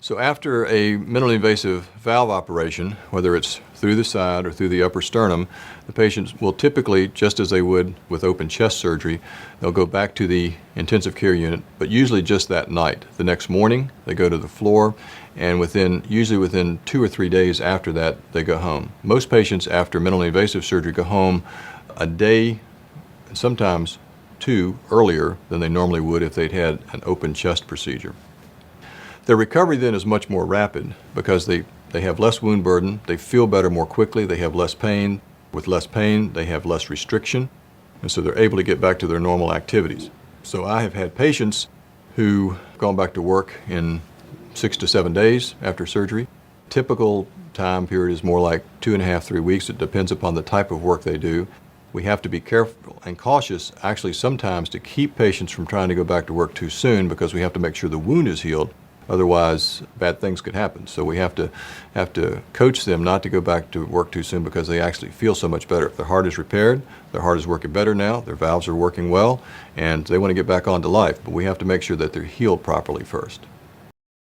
So after a minimally invasive valve operation, whether it's through the side or through the upper sternum, the patients will typically, just as they would with open chest surgery, they'll go back to the intensive care unit, but usually just that night. The next morning, they go to the floor, and usually within 2 or 3 days after that, they go home. Most patients after minimally invasive surgery go home a day, and sometimes 2 earlier than they normally would if they'd had an open chest procedure. Their recovery then is much more rapid because they have less wound burden, they feel better more quickly, they have less pain. With less pain, they have less restriction, and so they're able to get back to their normal activities. So I have had patients who have gone back to work in 6 to 7 days after surgery. Typical time period is more like 2.5, 3 weeks. It depends upon the type of work they do. We have to be careful and cautious, actually sometimes, to keep patients from trying to go back to work too soon because we have to make sure the wound is healed. Otherwise, bad things could happen. So we have to coach them not to go back to work too soon because they actually feel so much better. If their heart is repaired, their heart is working better now, their valves are working well, and they want to get back on to life. But we have to make sure that they're healed properly first.